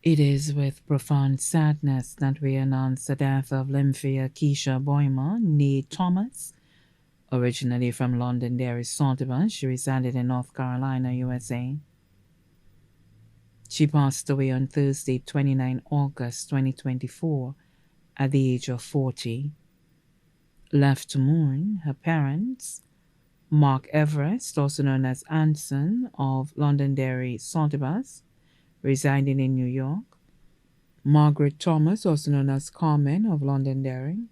It is with profound sadness that we announce the death of Lymphia Kisha Boima, née Thomas, originally from Londonderry, Saltburn. She resided in North Carolina, USA. She passed away on Thursday, 29 August 2024, at the age of 40. Left to mourn, her parents, Mark Everest, also known as Anson of Londonderry, Saltburn, residing in New York. Margaret Thomas, also known as Carmen of Londonderry.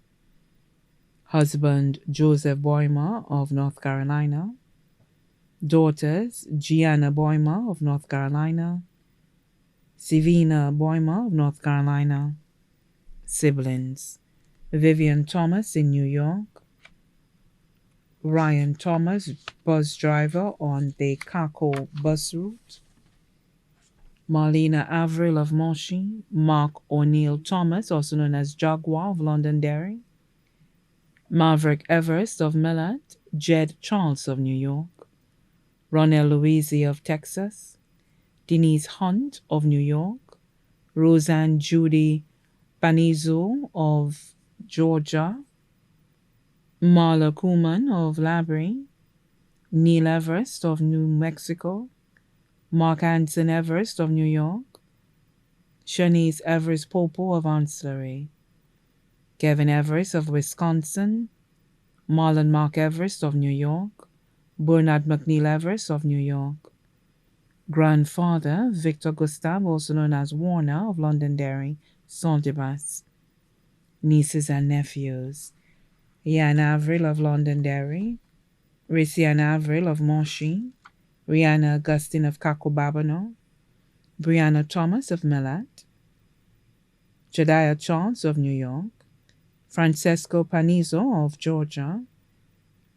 Husband Joseph Boima of North Carolina. Daughters Gianna Boima of North Carolina. Savina Boima of North Carolina. Siblings Vivian Thomas in New York. Ryan Thomas, bus driver on the Kako bus route. Marlena Avril of Moshi. Mark O'Neill Thomas, also known as Jaguar of Londonderry. Maverick Everest of Millet. Jed Charles of New York. Ronell Louisi of Texas. Denise Hunt of New York. Roseanne Judy Panizo of Georgia. Marla Kuhlman of Labrie. Neil Everest of New Mexico. Mark Anson Everest of New York. Shanice Everest Popo of Ancillary. Kevin Everest of Wisconsin. Marlon Mark Everest of New York. Bernard McNeil Everest of New York. Grandfather Victor Gustav, also known as Warner of Londonderry, Saltibas. Nieces and nephews Jan Avril of Londonderry. Rician Avril of Moshi. Rihanna Augustine of Cacobabano. Brianna Thomas of Millet. Jediah Charles of New York. Francesco Panizo of Georgia.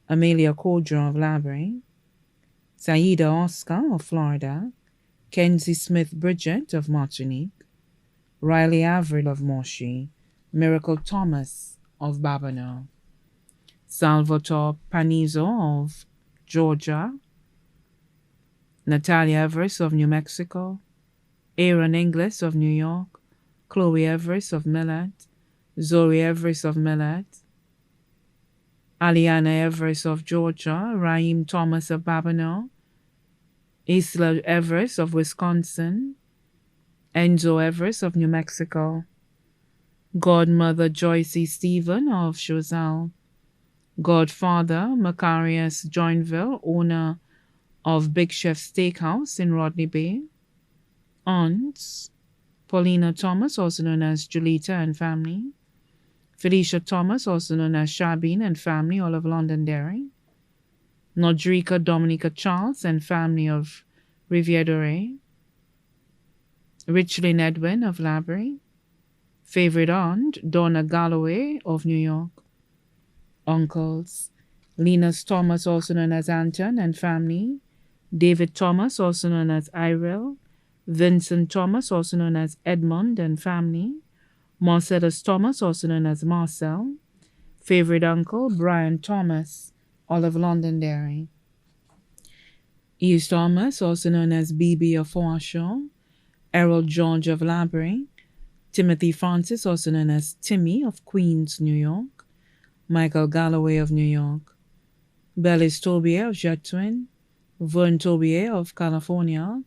Amelia Kodra of Labrie. Saida Oscar of Florida. Kenzie Smith Bridget of Martinique. Riley Avril of Moshi. Miracle Thomas of Babano. Salvatore Panizo of Georgia. Natalia Everest of New Mexico. Aaron Inglis of New York. Chloe Everest of Millet. Zoe Everest of Millet. Aliana Everest of Georgia. Raheem Thomas of Babano. Isla Everest of Wisconsin. Enzo Everest of New Mexico. Godmother Joyce E. Stephen of Chazal. Godfather Macarius Joinville, owner of Big Chef Steakhouse in Rodney Bay. Aunts Paulina Thomas, also known as Julita and family. Felicia Thomas, also known as Shabin and family, all of Londonderry. Nodrika Dominica Charles and family of Riviere Doré. Richlin Edwin of Labrie. Favorite aunt Donna Galloway of New York. Uncles Linus Thomas, also known as Anton and family. David Thomas, also known as Irel. Vincent Thomas, also known as Edmund and family. Marcellus Thomas, also known as Marcel. Favorite uncle Brian Thomas, all of Londonderry. Eve Thomas, also known as BB of Forshaw. Errol George of Labrie. Timothy Francis, also known as Timmy of Queens, New York. Michael Galloway of New York. Bellis Tobier of Jetwin. Vern Tobier of California.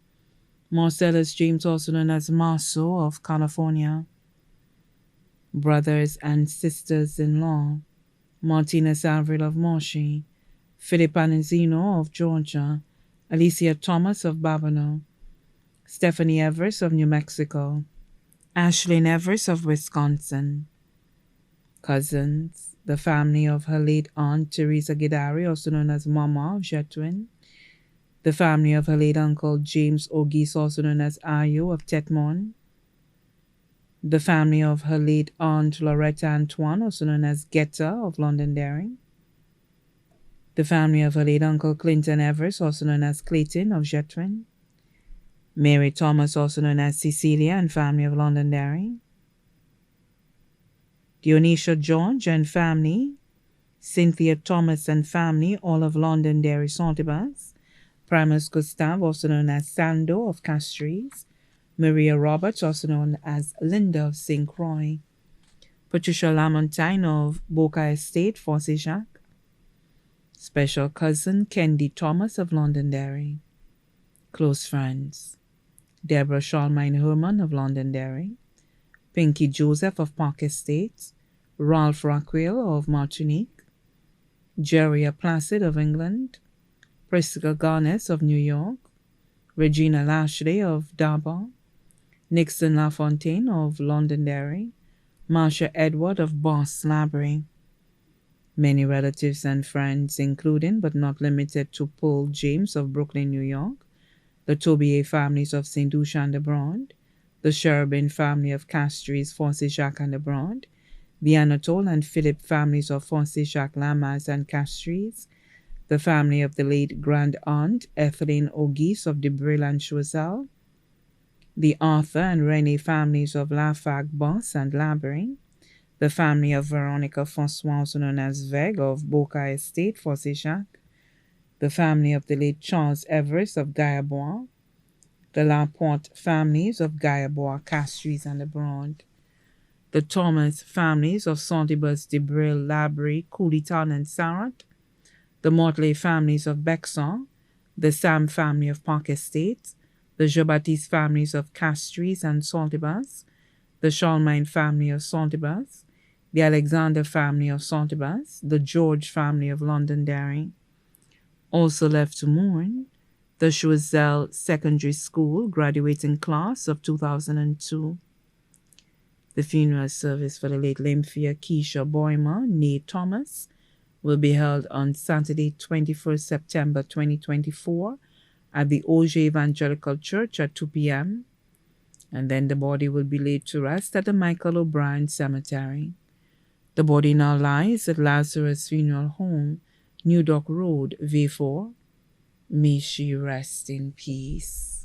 Marcellus James, also known as Marceau of California. Brothers and sisters-in-law. Martinez Avril of Moshi. Philip Anzino of Georgia. Alicia Thomas of Babano. Stephanie Everest of New Mexico. Ashlyn Everest of Wisconsin. Cousins, the family of her late aunt Teresa Gidari, also known as Mama of Jetwin. The family of her late uncle James Ogis, also known as Ayo of Tetmon. The family of her late aunt Loretta Antoine, also known as Getta of Londonderry. The family of her late uncle Clinton Everest, also known as Clayton of Jetwin. Mary Thomas, also known as Cecilia and family of Londonderry. Dionisia George and family. Cynthia Thomas and family, all of Londonderry Saltibas. Primus Gustav, also known as Sando of Castries. Maria Roberts, also known as Linda of St. Croix, Patricia Lamontine of Boca Estate, Forsyth, special cousin Kendi Thomas of Londonderry, close friends Deborah Charlemagne Herman of Londonderry, Pinky Joseph of Park Estates, Ralph Rockwell of Martinique, Jeria Placid of England, Priscilla Garnes of New York, Regina Lashley of Darbar, Nixon LaFontaine of Londonderry, Marcia Edward of Boss Labrie. Many relatives and friends, including but not limited to Paul James of Brooklyn, New York, the Tobier families of St. Lucia and Abroad, the Cherubin family of Castries, Forsyth and Abroad, the Anatole and Philip families of Forsyth, Lamas and Castries, the family of the late grand aunt Ethelene O'Geese of Debril and Choiseul, the Arthur and Rene families of Lafargue, Boss and Labrie, the family of Veronica Francois, also known as Veg of Boca Estate, Forsyth, the family of the late Charles Everest of Guyabois, the Laporte families of Guyabois, Castries and Abroad, the Thomas families of Santibus, Debril, Labrie, Cooleytown and Sarat, the Motley families of Bexon, the Sam family of Park Estates, the Jean-Baptiste families of Castries and Santibus, the Charlemagne family of Santibus, the Alexander family of Santibus, the George family of Londonderry. Also left to mourn, the Choiseul Secondary School graduating class of 2002. The funeral service for the late Lymphia Kisha Boima, née Thomas, will be held on Saturday, 21st September 2024 at the Auger Evangelical Church at 2 p.m. And then the body will be laid to rest at the Michael O'Brien Cemetery. The body now lies at Lazarus Funeral Home, New Dock Road, V4. May she rest in peace.